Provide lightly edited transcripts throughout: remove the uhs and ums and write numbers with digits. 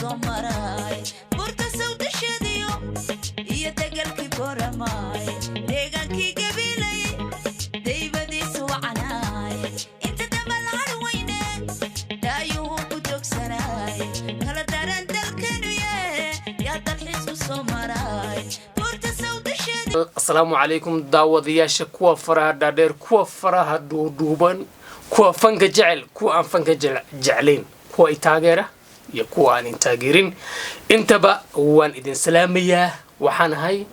soo maray burta sawda shadiyo iyo dagalkii boramay deegaankii gabilay daybadiisu wacanaay inta damal harweyne daayuhu ku dogsanay kala daran dalkanuye yaa dalxiisku soo maray burta sawda shadiyo. Assalaamu calaykum daawadayaasha kuwa faraha dhaadheer kuwa faraha duuduuban kuwa fanka jecel kuwa aan fanka jeclayn kuwa i taageera iyo kuwa aan taageerin intaba waan idin salaamayaa. waxaan ahay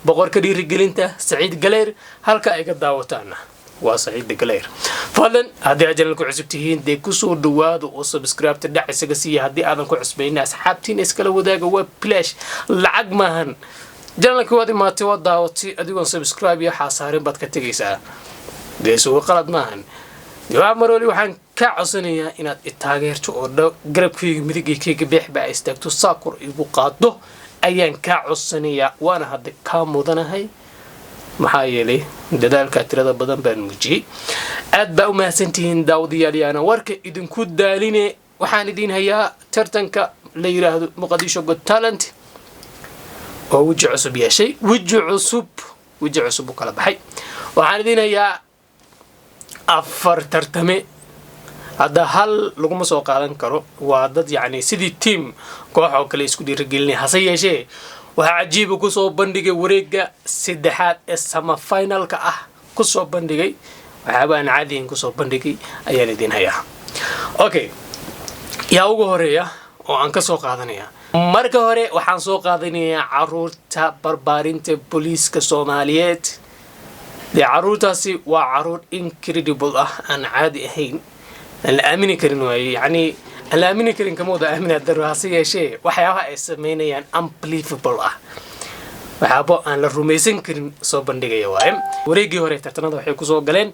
boqorka dhiirigelinta Saciid Galeer halka ay ka daawataana waa Saciid Galeer. fadlan haddii aad channelka cusub tihiin dee ku soo dhawaado oo subscribe dhac isaga siiya haddii aadan ku cusbaynin asxaabtiina iskala wadaaga waa flash lacag maahan. channelka waad imaatay waa daawatay adigoon subscribe iyo xasaarin baad ka tagaysaa dee soo qalad maahan. jawaab marwali waxaan ka codsanayaa inaad i taageerto oo garabkayga midig iyo kayga beexba ay istaagto saakur igu qaado ayaan ka codsanayaa waana hadda ka mudanahay maxaa yeelay dadaalka tirada badan baan muujiyay. aad baa u mahadsantihiin daawadayaal yaana warka idinku daaline waxaan idin hayaa tartanka la yiraahdo Muqdisho Got Talent oo waji cusub yeeshay waji cusub kala baxay. waxaan idin hayaa afar tartame hadda hal laguma soo qaadan karo waa dad yacni sidii team koox oo kale isku dhiirigelinay hase yeeshee waxaa cajiib ku soo bandhigay wareegga saddexaad ee sama finalka ah ku soo bandhigay waxyaabo aan caadiyin ku soo bandhigay ayaan idin hayaa. okay yaa ugu horeeya oo aan ka soo qaadanaya marka hore waxaan soo qaadanayaa caruurta barbaarinta booliiska Soomaaliyeed. dee caruurtaasi waa caruur incredible ah aan caadi ahayn aan la aamini karin waaye yacni aan la aamini karin kama wada aaminaa daro hase yeeshee waxyaabaha ay samaynayaan unbelievable ah waxyaabo aan la rumaysan karin soo bandhigaya waaye. wareeggii hore tartanada waxay kusoo galeen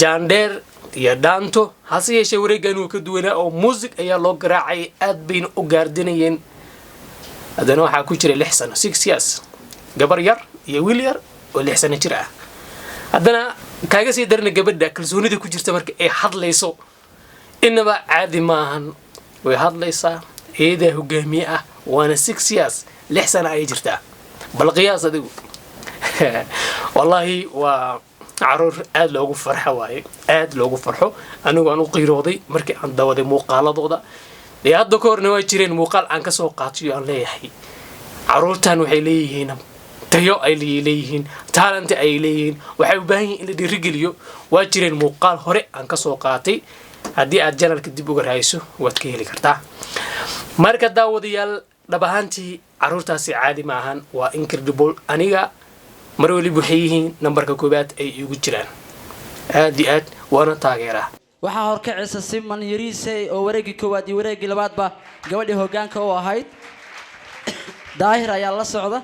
jaandheer iyo dhaanto hase yeeshee wareeggan wuu ka duwanaa oo muusig ayaa loo garaacay aad bayna u gaardinayeen. haddana waxaa ku jira 6 sano 6 years gabar yar iyo wiil yar oo 6 sano jir ah. haddana kaaga sii darna gabadha kalsoonida ku jirta marka ay hadlayso inaba caadi maahan way hadlaysaa eedaa hogaamiye ah waana 6 years 6 sano ay jirtaa bal qiyaas adigu. wallahi waa caruur aad loogu farxo waaye aad loogu farxo anigu aan u qiirooday markii aan dawaday muuqaaladooda. dee hadda ka horna waa jireen muuqaal aan ka soo qaatiyo aan leeyahay caruurtan waxay leeyihiin tayo ay leeyihiin talent ay leeyihiin waxay u baahan yihiin in la dhiirigeliyo. waa jireen muuqaal hore aan ka soo qaatay haddii aad channelka dib uga raayso waad ka heli kartaa. marka daawadayaal dhab ahaantii caruurtaasi caadi ma ahan waa incredible aniga mar waliba waxay yihiin nambarka koobaad ay igu jiraan aad iyo aad waana taageeraa. waxaa horkacaysa Siman Yariise oo wareegii koowaad iyo wareegii labaadba gabadhii hoggaanka u ahayd daahir ayaa la socda.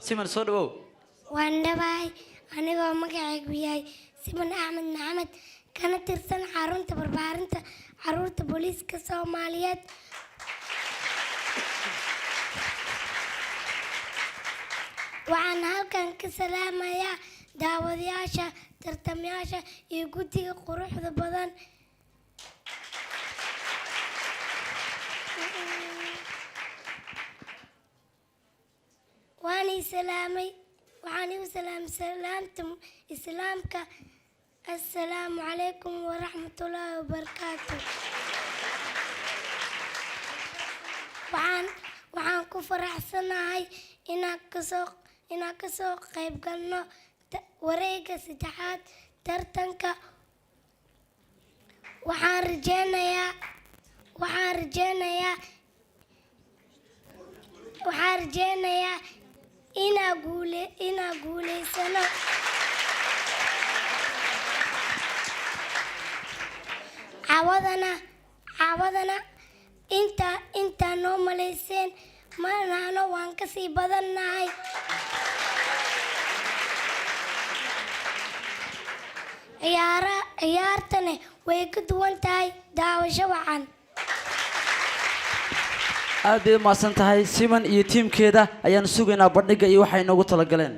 Siman soo dhawow. waan dhawahay anigoo magacaygu yahay Siman Axmed Maxamed kana tirsan xarunta barbaarinta caruurta booliiska Soomaaliyeed. waxaan halkan ka salaamayaa daawadayaasha tartamayaasha iyo guddiga quruxda badan. وأنا سلامي وأنا سلام سلامتم إسلامك السلام عليكم ورحمة الله وبركاته. waxaan ku faraxsanahay inaan ka soo qayb galno wareegga saddexaad tartanka. waxaan rajeynayaa rajeynayaa inaa guulaysano cawadana intaa noo malayseen manahno waan kasii badannahay ciyaartane way ka duwan tahay daawasho wacan aad bay u mahadsan tahay siman iyo tiimkeeda ayaan sugaynaa bandhiga iyo waxay noogu talagaleen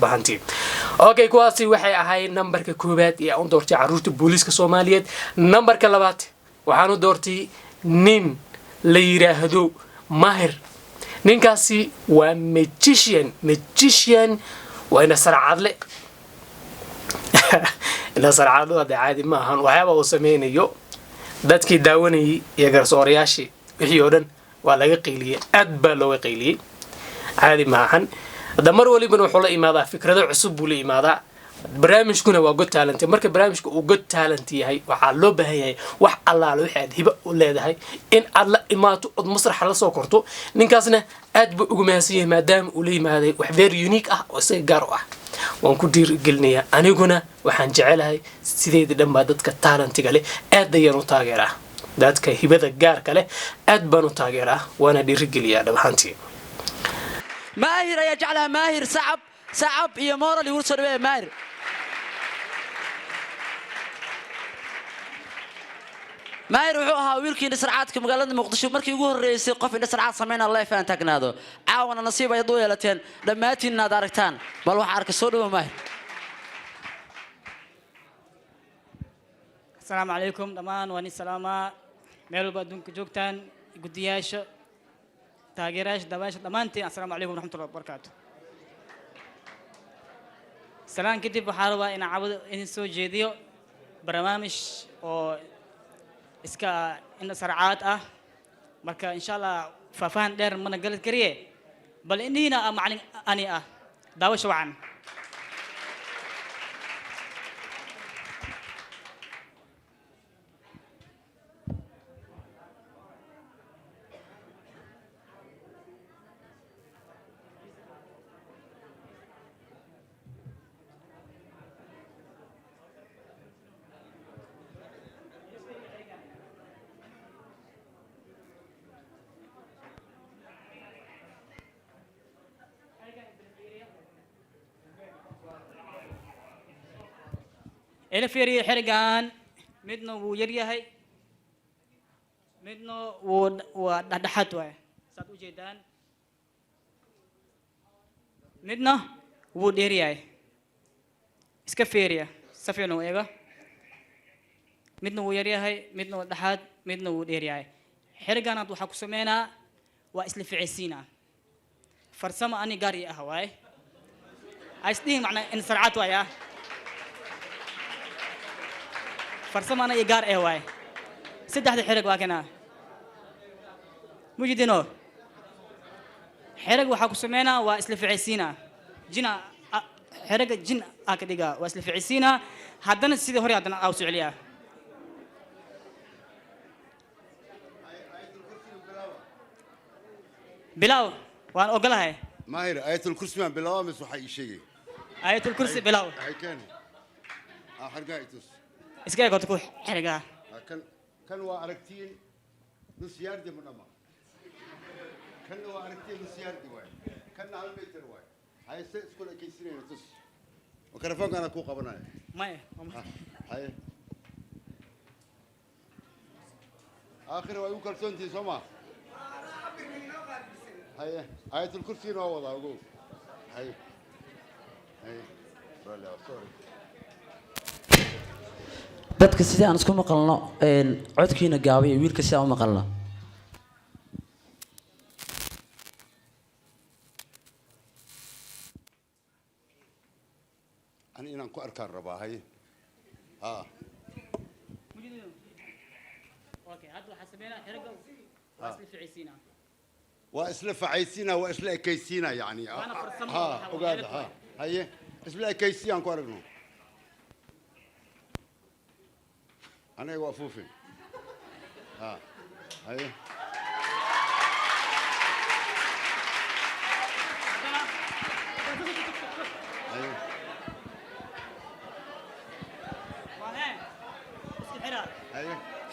dhabahantii okay kuwaasi waxay ahayd numberka koobaad ee aan doortay caruurta booliiska Soomaaliyeed numberka labaad waxaan u doortay nin la yiraahdo Mahir ninkaasi waa magician waa ina sarcadle ina sarcadle waa caadi ma ahan waxyaaba uu sameynayo dadkii daawanayay iyo garsoorayaashii wixii oo dhan waa laga qeyliyay aad baa looga qeyliyay caadi ma ahan damar waliba wuxuu la imaadaa fikrado cusub buu la imaadaa barnaamijkuna waa god talent marka barnaamijku uu god talent yahay waxa loo baahan yahay wax allaale wixii aad hiba u leedahay in aad la imaato od masraxa la soo korto ninkaasna aad buu ugu mahadsan yahay maadaama uu la yimaaday wax very unique ah oo isaga gaar u ah waan ku dhiirigelinayaa aniguna waxaan jecelahay sideeda dhanbaa dadka talentiga leh aad ayaan u taageeraa dadka hibada gaarka leh aad baan u taageeraa waana dhiirigeliyaa dhabahantii ماهر يا جعلها ماهر صعب يا مورا اللي يوصل بيه ماهر ماهر wuxuu ahaa wiilkii dhisracaadka magaalada Muqdisho markii ugu horeysay qof dhisracaad sameeyna Allah faan tagnaado caawana nasiib ay doo yeelateen dhamaatiin aad aragtaan bal waxa arka soo dhaw Maahir السلام عليكم دمان واني سلامة ميلو بدون كجوكتان قدياش تاجراش دباش دمانتي السلام عليكم ورحمة الله وبركاته سلام كتب بحاربة إن عبد إن سو جديو برنامج أو إسكا إن سرعات مركا إن شاء الله ففان دير من قلت كريه بل إني هنا معني أني داوش وعن إلى فيري حرقان مدنو ويريهاي مدنو ودحتوه ساتو جيدان مدنو وديريهاي اسكافيريا سفينو ايغا مدنو ويريهاي مدنو دحات مدنو وديريهاي حرقان ادو حكو سمينا واسل في عسينا فرسما اني قاري اهواي عايزتين معنا ان سرعات ويا فرسمانا يقار إيه واي سدح الحرق واكنا موجودينو حرق وحكو سمينا واسلف عيسينا جنا حرق جن أكديجا واسلف عيسينا هادنا السيد هوري هادنا أوسع عليها بلاو وأنا أقولها ماهر آية الكرسي من بلاو مس وحي شيء آية الكرسي بلاو هاي كان حرقة إيتوس إسكاي قلت كوح حرقة كان واركتين نص ياردي من أما كان واركتين نص ياردي واي كان على المتر واي هاي سكول كيسرين تس وكرفان أنا كوكا بناي ما هاي آخر واي وكرتون تي سما هاي آية الكرسي نوضع أقول هاي رالي سوري dadka sidii aan isku maqalno codkiina gaabay wiilka si aan u maqalno أنا إن أنكو أركان ربا هاي أوكي هذا حسبنا حرقة واسلف عيسينا واسلف عيسينا واسلف كيسينا يعني وقاعد هاي اسلف كيسينا أنكو أركنو أنا وقفوفي هاي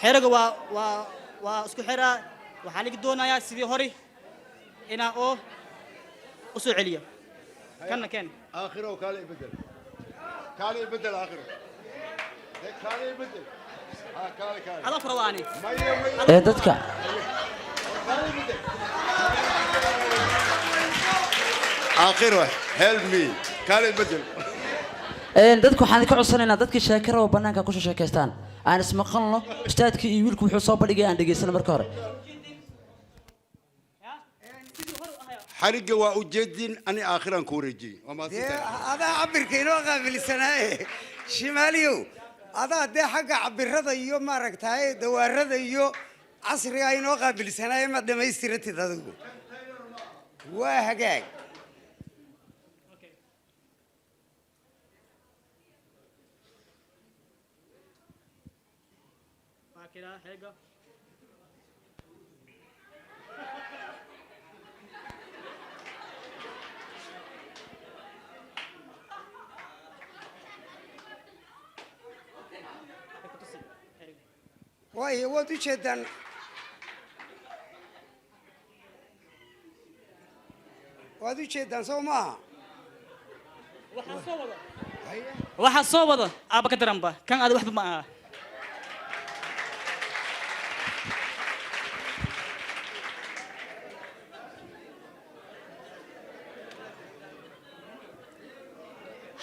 حرقة واسكو حرقة وحالك دونا يا سيدي هوري إنا أو أسوع عليا كان آخره كالي بدل آخره كالي بدل كالي هذا فرواني dadka آخر واحد help me كانت بدل dadku waxaan ka codsanaynaa dadkii sheekara oo banaanka ku sheekaystaan aan ismaqalno ustaadkii iyo wiilku wuxuu soo bandhigay aan dhageysano marka hore حرقة وأجدين أنا آخرا كوريجي وما هذا عبر كينو قابل سنة شماليو هذا ده حق عبر هذا يو ما ركتاي دوار هذا يو عصري أينو قابل سنة ما دم يسترت هذا وهجاك كده حاجة واي ودي جدا ودي جدا سوما waxa soo wada aaba ka daranba kan aad waxba ma aha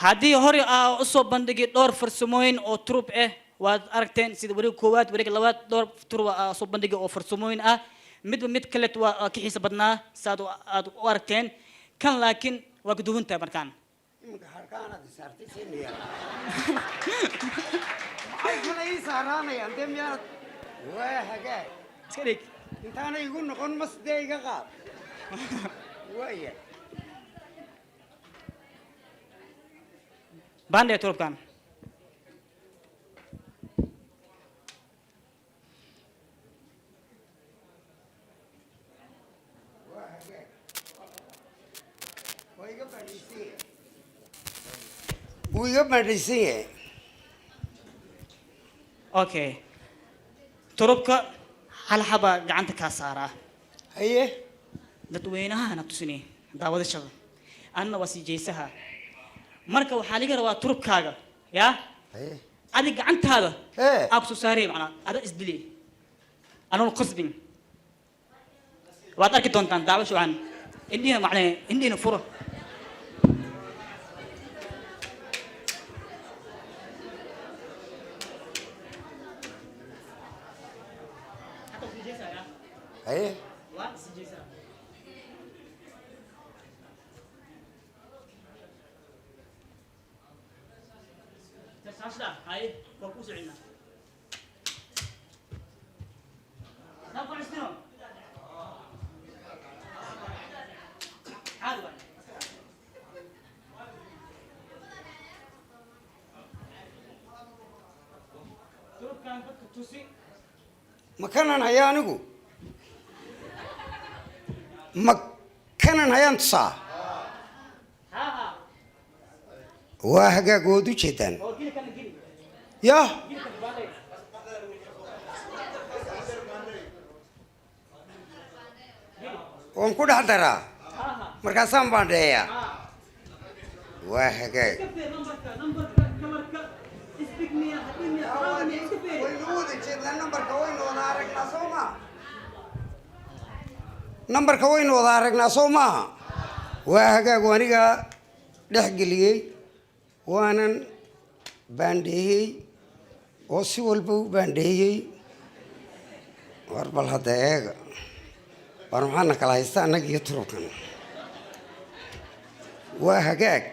haddii hore aa u soo bandhigay dhowr farsamooyin oo turub ah waad aragteen sida wareeg koowaad wareeg labaad dhowr turub aa soo bandhigay oo farsamooyin ah midba mid kale waa ka xiisa badnaa saad aad u aragteen kan laakiin waa ka duwan tahay markaan iska dhig intaana igu noqon masdee iga qaad waaya bandhe turubkan wuu iga bandhaysan yahay okay turubka hal xaba gacanta kaa saaraa haye dadweynahana tusinay daawadashada anna waa sii jeesaha marka waxaa laga rabaa turubkaaga yaa haye adi gacantaada ee aad soo saarey macnaa ada isdili anoon qasbin waad arki doontaan daawasho aan indhiina macnaa indhiina furo haye waa sii jeesaha تسعة هاي وكوس عنا نبغى نستلم عادي تروح كان بدك توسي makanan hayaa anigu makanan hayaan tusaa ها waa hagaag wood u jeedaan هو كذا كان كذا ya كذا كان بعدين waan ku dhex daraa markaasaan baandheeyaa waa hagaag waynu wada jeednaa nambarka waynu wada aragnaa soo maaha nambarka waynu wada aragnaa soo maaha waa hagaag aniga dhex geliyey waanan baandheeyey oo si walba u baandheeyey war bal hadda eega war maxaana kala haysta annaga iyo turubkan waa hagaag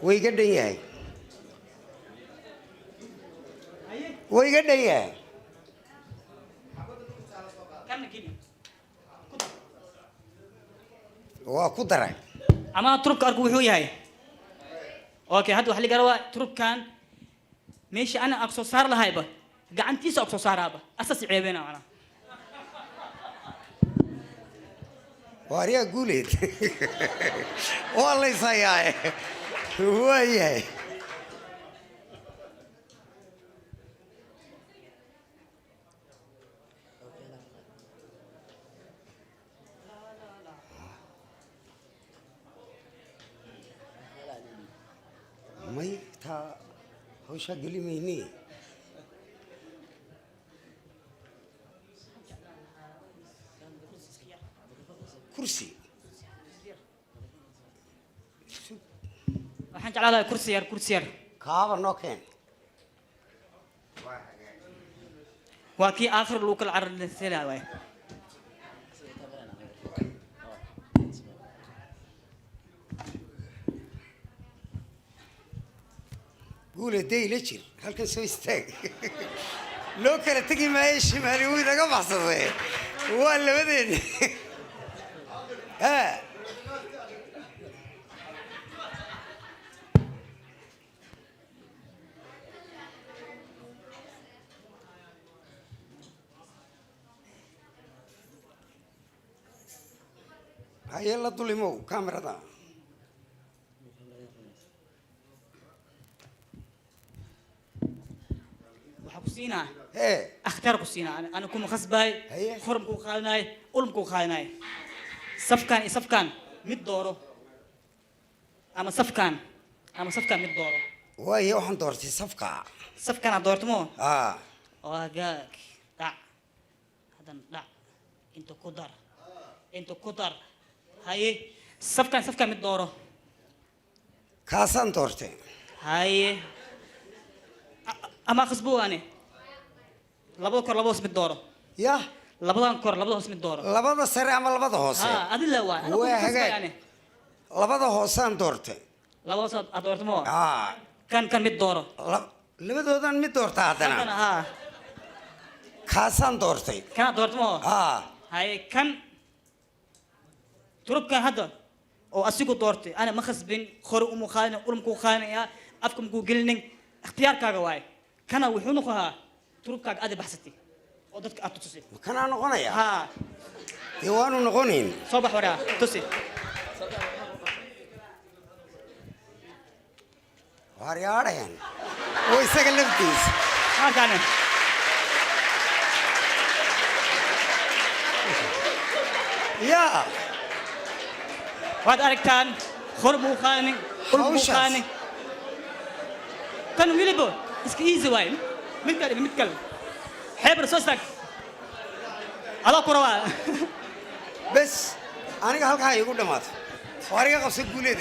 way iga dhan yahay way iga dhan yahay كان كذا waa ku daray أما ترك أركو هو ياي أوكي هذا وحلي قروا ترك كان ماشي أنا أقصى صار لهاي به قعنتي سو أقصى صار هذا أساس عيبنا أنا waaryaa guuleed waa layshayaa waayahay may taa hawshaa geli mayne kursi jeclaadahay kursi yar kaaba noo keen waa kii aakhir lagu kala cararselaa waay guule day la jir halkan soo istaag loo kala tegi maayo shimaali wuu inaga baxsaday waa labadeeni haye la dulimow kamerada كوسينا ايه اختار كوسينا انا كم خصباي هي. خرم كو خايناي علم كو خايناي صفكان مid dooro ama safkan mid dooro waayo waxaan doortay safkan aad doortamo ah waa gaag dhac hadan dhac inta ku dar haye safkan mid dooro kaasaan doortay haye ama khasbuwaane labada kor labada hoos mid dooro ya labadan kor labada hoos mid dooro labada sare ama labada hoose ha adila waa ana ku khasbayaane labada hoosaan doortay labada hoos aad doortamo ah kan mid dooro labadoodan mid doorta haddana ha kaasaan doortay kana doortamo ah haye kan turubkan hadda oo asigu doortay ana ma khasbin khor umu khaana ulmku khaanaya afkum ku gelinin اختياركaaga waay kana wuxuu noqohaa turubkaaga aad baxsatay oo dadka aad tusay kana noqonaya ha waanu noqonin soo bax waraa tusi waaryaadeen oo isaga laftiisa ha kana ya waad aragtaan khorbu khaanin ulmu khaanin كان ويلبو اسكيزي واي متكلم حبر سوستك على كروا بس aniga halkaa igu dhamaad wariga qabsi guuleed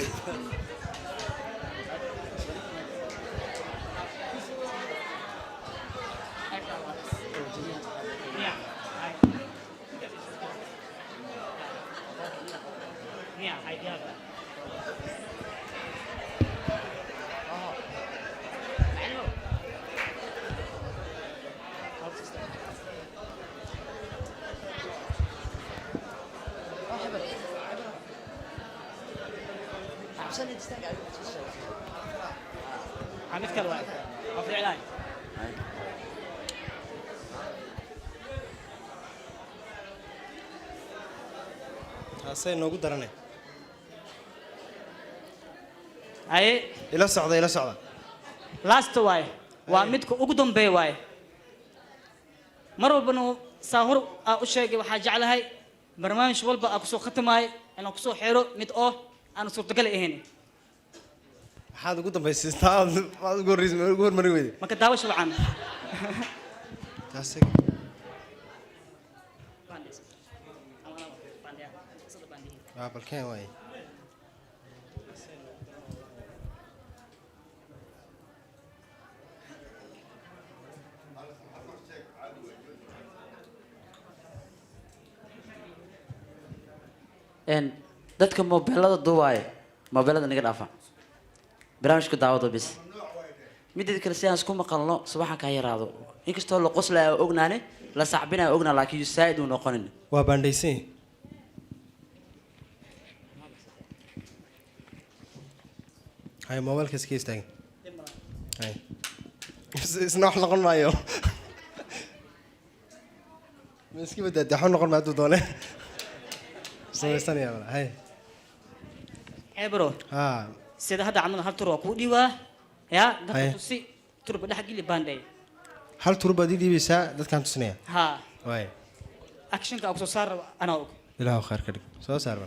عملت كذا واحد في علاج هسه noogu daranay ay ila socda last way waa midka ugu dambeey way mar walbana saahur u sheegay waxa jeclahay barnaamij walba ku soo khatamay inaan ku soo xiro mid oo aan suurtagal ahayn maxaad ugu dambaystaa aad ugu hormari weyday marka daawasho wacan taasi balkeen waay dadka mobilada duwaay mobilada naga dhaafa barnaamijka daawada bis midda kale si aan isku maqalno subaxan ka yaraado inkastoo la qoslaa ognaane la sacbina ognaa laakiin saaid uu noqonin waa bandhaysan hay mobilka iska istaagin hay isna wax noqon maayo ma iska badaaday wax noqon maayo doone samaysanaya wala hay bro ha sida hadda camal hal tur waa ku dhiwaa ya dadka tusi turba dhax gili baanday hal turba diibaysaa dadkan tusnaya ha waay action ka soo saar ana og ilaahu khair ka dhig soo saarba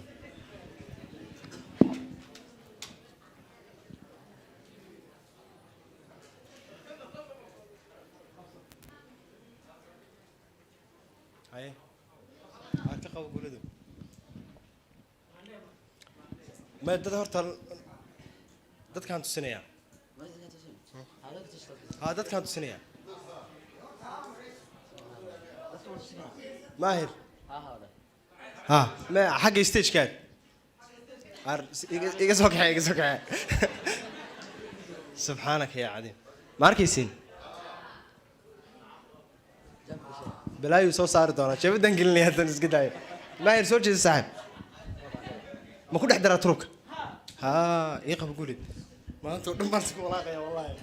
hay ka qabo guladu ما دد هرتا dadkaan tusinaya ها dadkaan tusinaya maahir ها ما حق ستيج كان iga soo kaxay subxaanaka yaa cadiim ma arkaysiin balaayu soo saari doonaa jabadan gelinaya haddaan iska daayo maahir soo jeeda saaxiib ma ku dhex daraa turubka haa ii qaba gulid maanta oo dhan baan isku walaaqaya wallahi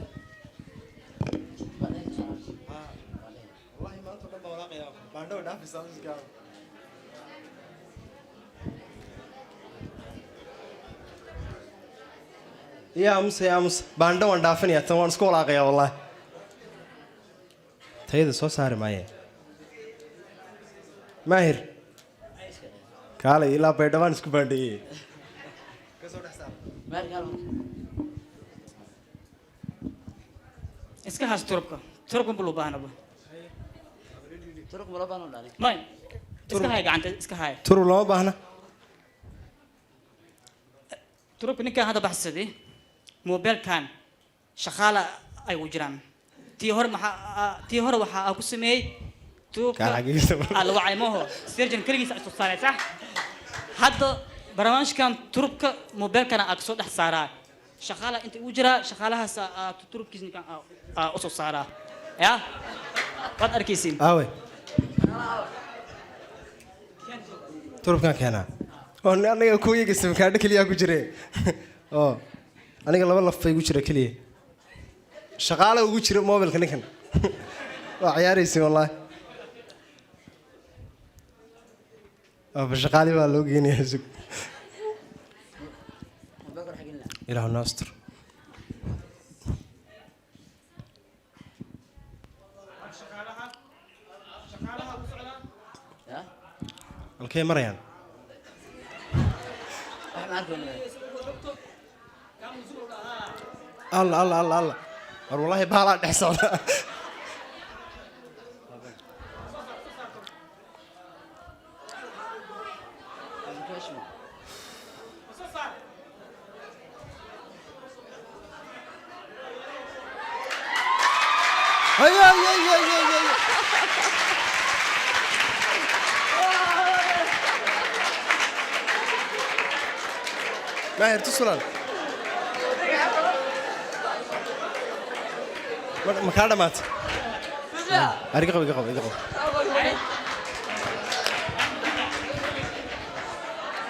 wallahi maanta oo dhan baan walaaqaya baandhow dhaafis aan iska يا أمس باندو وان دافني أتمنى سكول آقيا والله تيجي سو صار معي ماهر قال إلا بيدوان سكول باندي iska haas turubka bulu baahna ba turubka bulu baahna dhali may iska hay gacanta iska hay ترو لما باهنا turubka ninkan hadda baxsaday موبايلكان شغالة أي وجران tii hore waxa ku sameeyay tuubka alwacay maho sirjan kaligiisa isku saaray sax hadda barnaamijkan turubka mobilkan aad soo dhex saaraa shaqaala inta uu jira shaqaalahaas turubkiisa ninkan u soo saaraa ya wad arkaysiin aaway turubkan keena oo aniga ku iga simkaadh kaliya ku jire oo aniga laba laf bay ugu jira kaliya shaqaale ugu jira mobilka ninkan waa ciyaaraysiin wallahi shaqaale baa loo geenayaa sug ilaahu naastur halkee marayaan الله والله بالا دحسون هيا ماهر تصل ما كان مات أريقه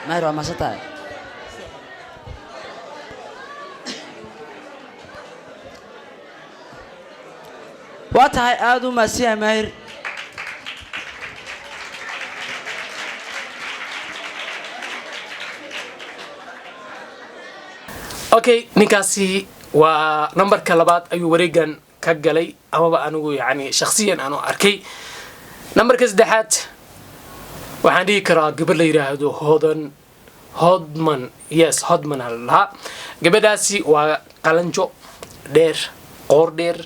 ماهر ما ستاي واتهاي آدو مسيح ماهر اوكي نيكاسي ونمبرka labaad ayuu wareegan ka galay amaba anigu yani shakhsiyan aanu arkay numberka saddexaad waxaan dhihi karaa gabar la yiraahdo hodman allah gabadhaasi waa qalanjo dheer qoor dheer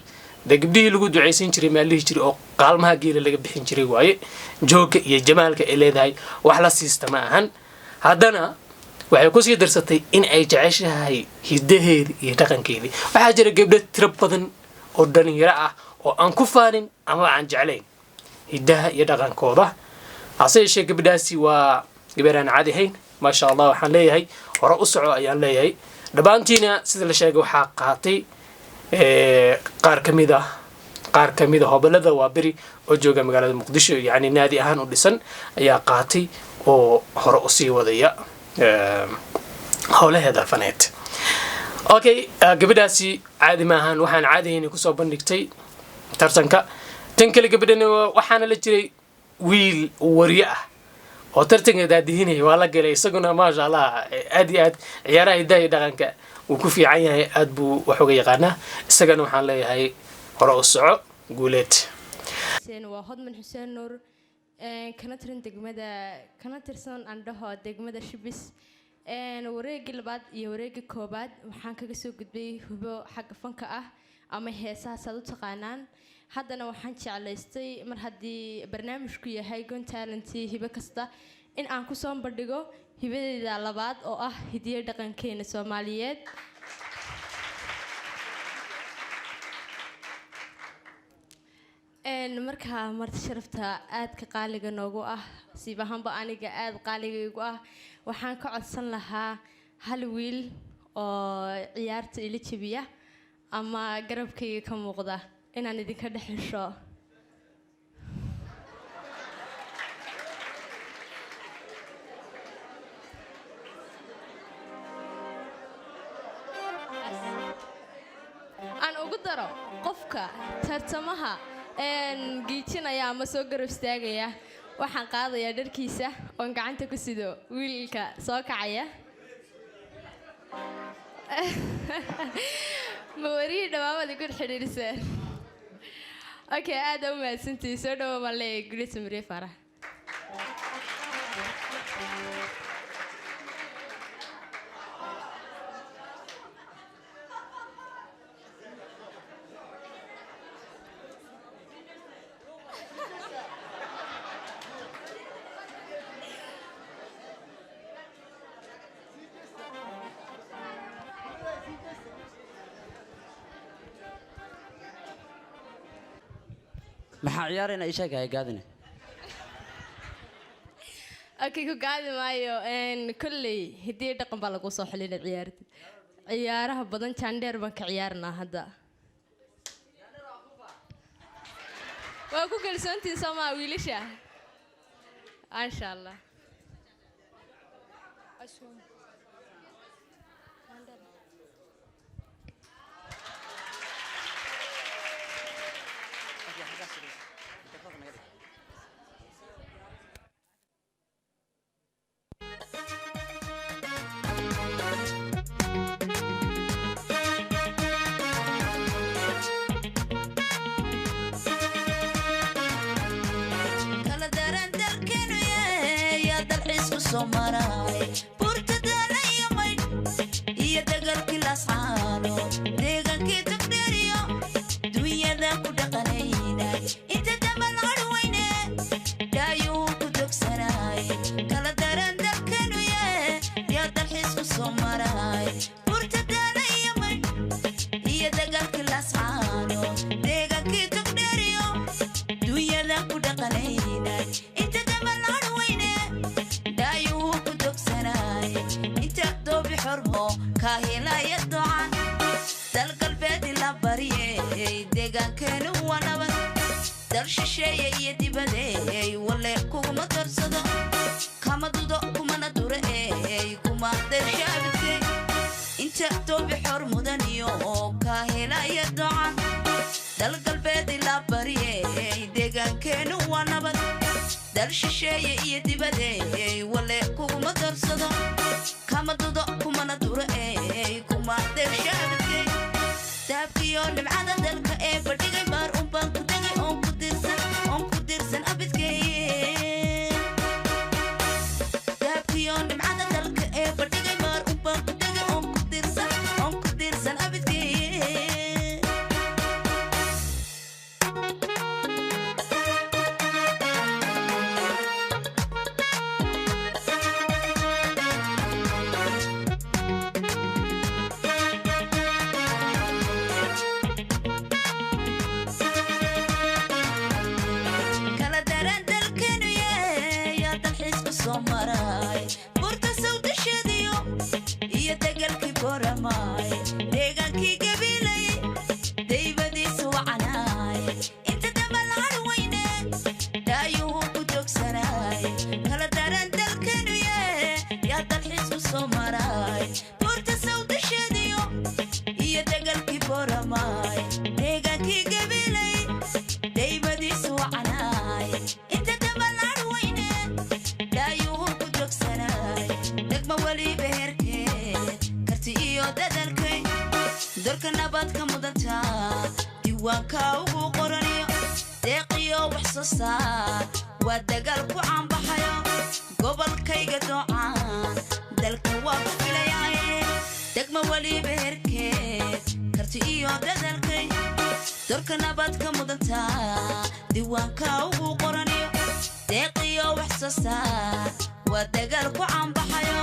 gabdhihii lagu duceysan jiray maalihi jiray oo qaalmaha geela laga bixin jiray waaye jooga iyo jamaalka ay leedahay wax la siista ma ahan haddana waxay ku sii darsatay in ay jeceshahay hidaheeda iyo dhaqankeedii waxaa jira gabdho tiro badan oo dhalinyaro ah oo aan ku faanin ama aan jeclayn hidaha iyo dhaqankooda hase yeeshee gabadhaasi waa gabar aan caadi ahayn maasha allah waxaan leeyahay hore u soco ayaan leeyahay dhammaantiina sida la sheegay waxaa qaatay qaar ka mid ah hobolada waa beri oo jooga magaalada muqdisho yani naadi ahaan u dhisan ayaa qaatay oo hore u sii wadaya howlaheeda faneed okay gabadhaasi caadi maahan waxaan caadihayn kusoo bandhigtay tartanka tan kale gabadhana waxaana la jiray wiil wariye ah oo tartanka daadihinaya waa la galay isaguna maasha allah aad iyo aad ciyaaraha hidaha iyo dhaqanka wuu ku fiican yahay aad buu wax uga yaqaanaa isagana waxaan leeyahay hore u soco guuleed waa hodman xuseen nuur kana tirsan andhaho degmada shibis wareegii labaad iyo wareegii koobaad waxaan kaga soo gudbay hubo xagga fanka ah ama heesaha saad u taqaanaan haddana waxaan jeclaystay mar haddii barnaamijku yahay gon talenty hibo kasta in aan kusoo bandhigo hibadeeda labaad oo ah hidiyo dhaqankeena soomaaliyeed markaa marti sharafta aadka qaaliga noogu ah siibahanba aniga aad qaaligaygu ah waxaan ka codsan lahaa hal wiil oo ciyaarta ila jabiya ama garabkayga ka muuqda inaan idinka dhex hesho aan ugu daro qofka tartamaha giijinaya ama soo garab istaagaya waxaan qaadayaa dharkiisa oon gacanta ku sido wiilka soo kacaya ma warihii dhammaamada gur xidhiidhiseen okay aada u mahadsantihi soo dhawo baan leeyahay gurisa mariye faarax maxaa ciyaarayna ii sheegaya gaadine okay ku gaadi maayo kolley hiddii dhaqan baa lagu soo xilina ciyaarta ciyaaraha badan jandheer baan ka ciyaarnaa hadda waa ku kalsoontiin soomaa wiilasha insha allah kala daran dalkeenu yaa dalxiisku soo maray burtadana iyo maydh iyo dagalkii lascaano deegaankii tagdheeriyo dunyada ku dhaqanayna inta damal harweyne dhaayuu ku dogsanay kala daran dalkeenu yaa dalxiisku soo maray burtadana iyo maydh iyo dagalkii lascaano deegaankii tagdheeriyo dunyada ku dhaqanayna inta damal harweyne dhaayuu ku dogsanay inta doobi xormo kaa helaya docan dal galbeedi la bariyey deegaankeenu waa nabad dal shisheeye iyo dibadeey wale kuguma darsado kama dudo kumana dure kuma dershaabidkey inta doobi xor mudaniyo kaa helaya docan dal galbeedi la bariyey deegaankeenu waa nabad dal shisheeye iyo dibadeey wale kuguma darsado kama dudo kumana dure kuma dershaabidkey daabkiyo dhibcada dalka ee badhigay maar unbaan ku degay oon ku dirsan abidkey daabkiyo dhibcada dalka ee badhigay maar unbaan ku degay oon ku dirsan abidkey kala daran dalkeenu yaa dalxiisku soo maray burta sawdasheediyo iyo dagalkii boramay deegaankii gabilay daybadiisu wacanaay inta damal harweyne dhaayuu ku dogsanay kala daran dalkeenu yaa dalxiisku soo maray burta sawdasheediyo iyo dagalkii boramay deegaankii gabilay daybadiisu wacanaay inta damal harweyne dhaayuu ku dogsanay degma weliba herkeed karti iyo dadalkay dorka nabadka mudanta diiwaanka ugu qoraniyo deeqiyo wax soo saar waa dagaal ku caanbaxayo gobolkayga doocaan dalka waa ku filayaye degma weliba herkeed karti iyo dadalkay dorka nabadka mudanta diiwaanka ugu qoraniyo deeqiyo wax soo saar waa dagaal ku caanbaxayo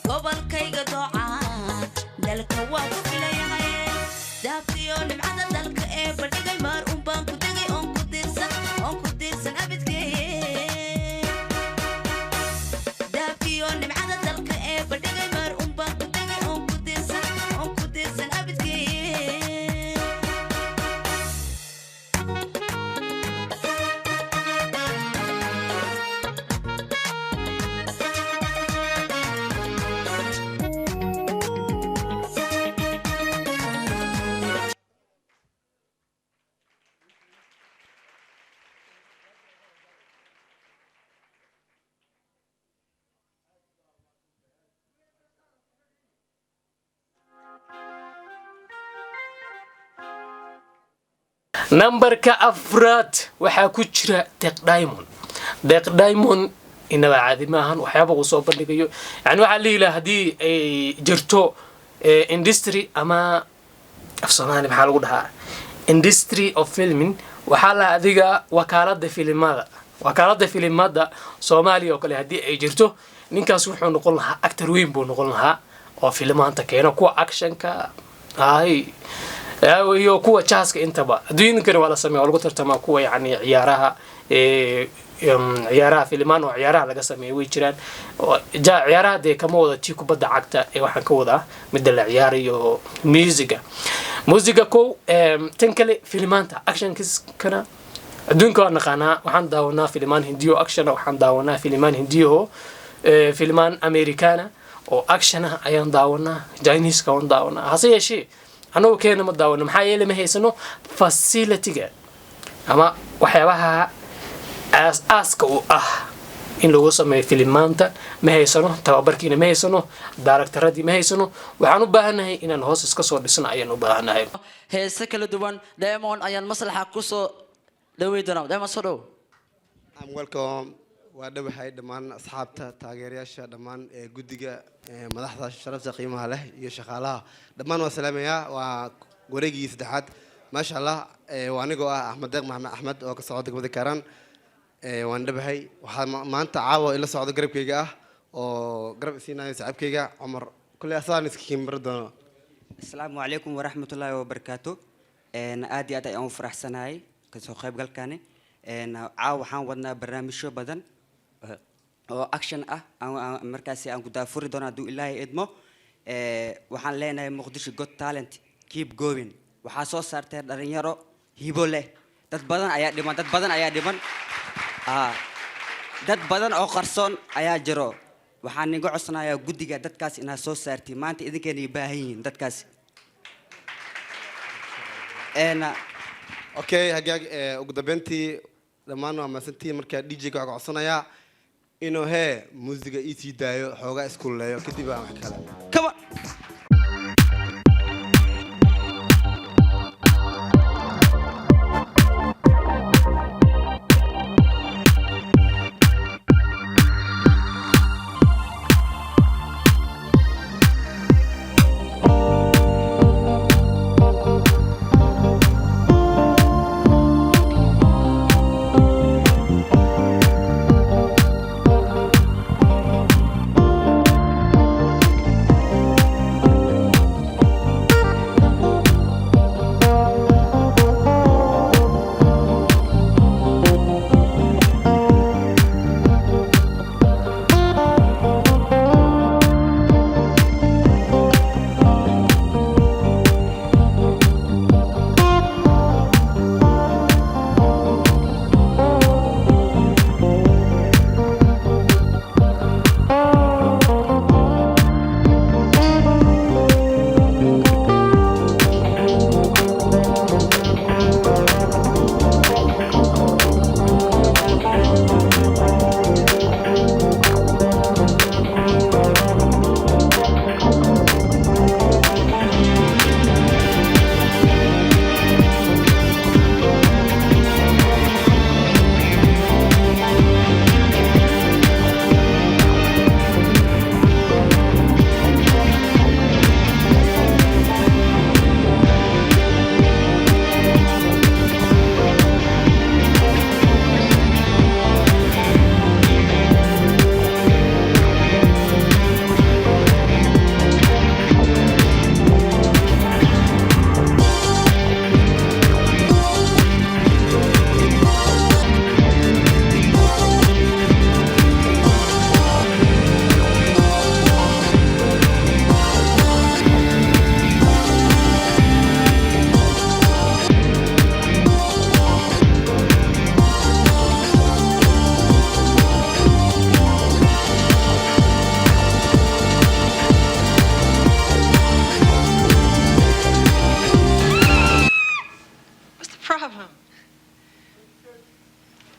gobolkayga doocaan dalka waa ku filayaye daabkiyo dhibcada dalka ee badhigay maar unbaan ku degay oon ku dirsan nambarka afraad waxaa ku jira deeq diamond deeq diamond inaba caadi maahan waxyaaba uu soo bandhigayo yani waxaa liilaa haddii ay jirto industry ama af soomaali maxaa lagu dhahaa industry of filming waxaa la adiga wakaalada filimada soomaaliya oo kale haddii ay jirto ninkaas wuxuu noqon lahaa actor weyn buu noqon lahaa oo filimaanta keeno kuwa actionka iyo kuwa jaaska intaba adduunyankana waa la sameeya oo lagu tartamaa kuwa yani ciyaaraha filimaan oo ciyaaraha laga sameeya way jiraan ciyaaraha dee kama wada tii kubadda cagta ee waxaan ka wadaa midda la ciyaarayo musiga kow tan kale filimaanta actionkiskana adduunka waa naqaanaa waxaan daawanaa filimaan hindiyo actiona waxaan daawanaa filimaan hindiyaho filimaan americana oo actiona ayaan daawanaa chineska waan daawanaa hase yeeshee annagu keena ma daawano maxaa yeelay ma haysano facilityga ama waxyaabaha aaska u ah in lagu sameeyo filimaanta ma haysano tababarkiina ma haysano daaragtaradii ma haysano waxaan u baahannahay inaan hoos iska soo dhisna ayaan u baahannahay heese kala duwan diamond ayaan maslaxa kusoo dhawey doonaa diamond soo dhow welcome waa dhawahay dhammaan asxaabta taageerayaasha dhammaan guddiga madaxda sharafta qiimaha leh iyo shaqaalaha dhammaan waa salaamayaa waa wareegii saddexaad maasha allah waa anigoo ah axmed deeq maxamed axmed oo ka socda degmada kaaraan waan dhabahay waxaa maanta caawa ila socda garabkayga ah oo garab isiinayo saaxiibkayga cumar kulley asaan iska kiimbar doono asalaamu calaykum waraxmatullaahi wabarakaatu aad iyo aad ayaan u faraxsanahay kasoo qaybgalkani caawa waxaan wadnaa barnaamijyo badan oo action ah markaasi aan ku daafuri doono hadduu ilaahay idmo waxaan leenahay muqdisho got talent keep going waxaa soo saartay dhalinyaro hibo leh dad badan ayaa dhiman dad badan oo qarsoon ayaa jiro waxaan niga codsanayaa guddiga dadkaas inaad soo saartay maanta idinkeena ay baahan yihiin dadkaas okay hagaag ugu dambeyntii dhammaan waa maasantii markaa dj-ga waxaa codsanayaa inuu muusiga ii sii daayo xoogaa iskuleeyo kadib aan wax kale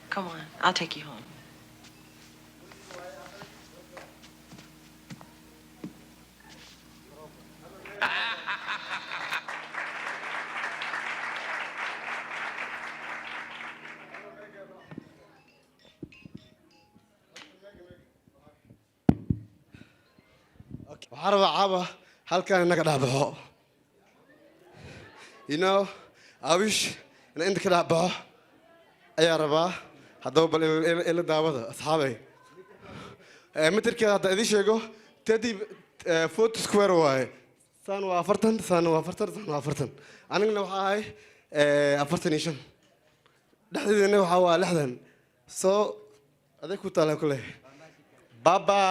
come on I'll take you home. waxaan rabaa caawa halkan inaga dhaabaxo awish in inta ka dhaabaxo ayaa rabaa haddaba bal ila daawada asxaabay mitirkeeda hadda idin sheego 40 square waaye saan waa 40 saan waa 40 saan waa 40 anigana waxaa ahay 45 dhexdeedana waxaa waa 60 soo adeeg ku taala kule baba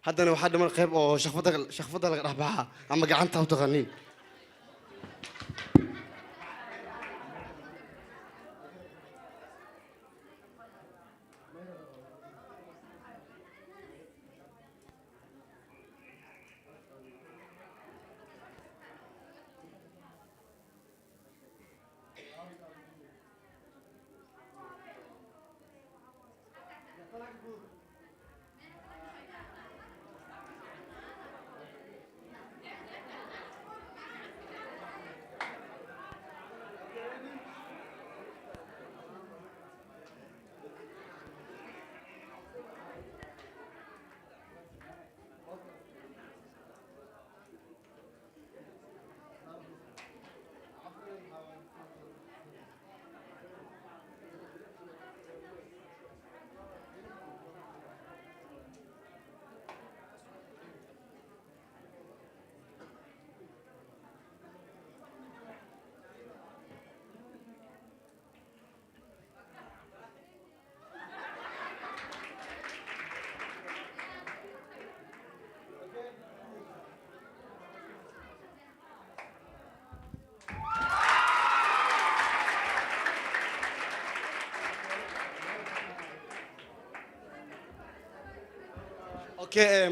haddana waxaa dhiman qayb oo shaqfada laga dhex baxaa ama gacanta u taqaaniin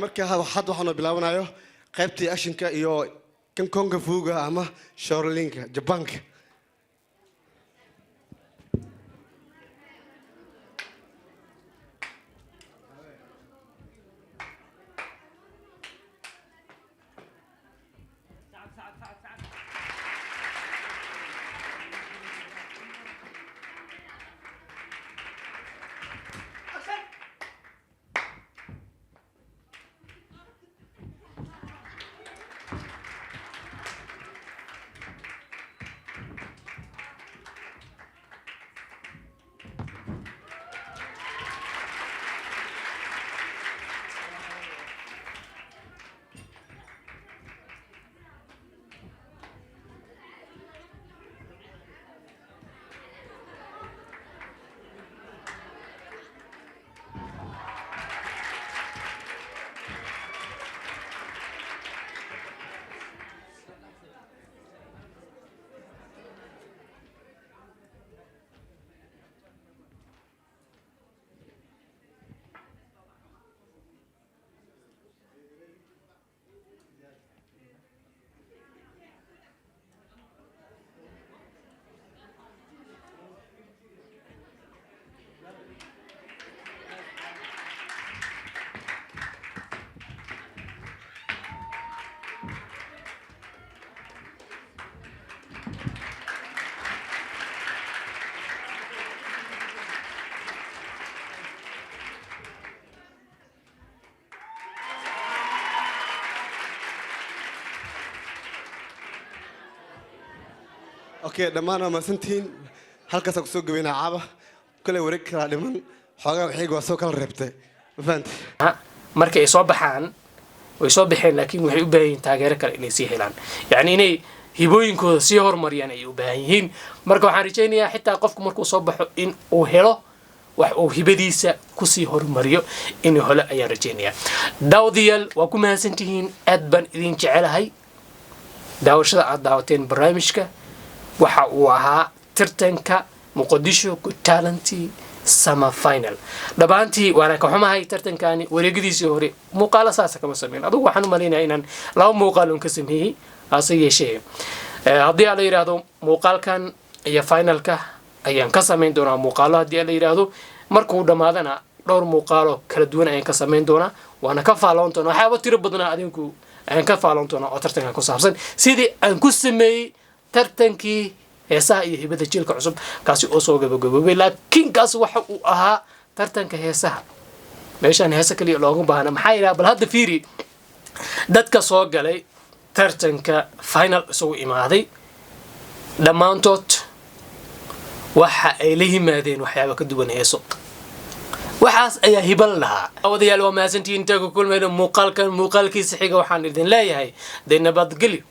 marka hadda waxaanu bilaabanayo qaybtii ashinka iyo kan konga fuuga ama shoorlinka jabaanka اوكي dhammaan waa maasantiin halkaas ku soo gabeynaa caaba kale wareeg kala dhiman xoogaa wixii waa soo kala reebtay ma fahanti markay soo baxaan way soo baxeen laakiin waxay u baahan yihiin taageero kale inay sii helaan yacni inay hibooyinkooda sii horumariyaan ay u baahan yihiin marka waxaan rajaynayaa xitaa qofku markuu soo baxo in uu helo wax uu hibadiisa kusii horumariyo inuu helo ayaan rajaynayaa daawadayaal waa ku mahadsantihiin aad baan idin jecelahay daawashada aad daawateen barnaamijka waxa uu ahaa tartanka muqdisho Got Talent summer final dhabaantii waana ka xumahay tartankani wareegadiisii hore muuqaalo saasa kama sameyn adigu waxaan u maleynayaa inaan laba muuqaal ka sameeyay ase yeeshee haddii aan la yiraahdo muuqaalkan iyo finalka ayaan ka sameyn doonaa muuqaalo haddii aan la yiraahdo markuu dhamaadana dhowr muuqaalo kala duwan ayaan ka sameyn doonaa waana ka faaloon doonaa waxyaabo tiro badan adinku ayaan ka faaloon doonaa oo tartankan ku saabsan sidii aan ku sameeyay tartankii heesaha iyo hibada jiilka cusub kaasi oo soo gabagaboobay laakiin kaas waxa uu ahaa tartanka heesaha meeshaan heesa kaliya loogu baahna maxaa yidhaha bal hadda fiiri dadka soo galay tartanka final isugu imaaday dhammaantood waxa ay la yimaadeen waxyaaba ka duwan heeso waxaas ayaa hiban lahaa awadayaal waa mahadsantihiin intaa ku kulmayna muuqaalkiisa xiga waxaan idin leeyahay dee nabadgelyo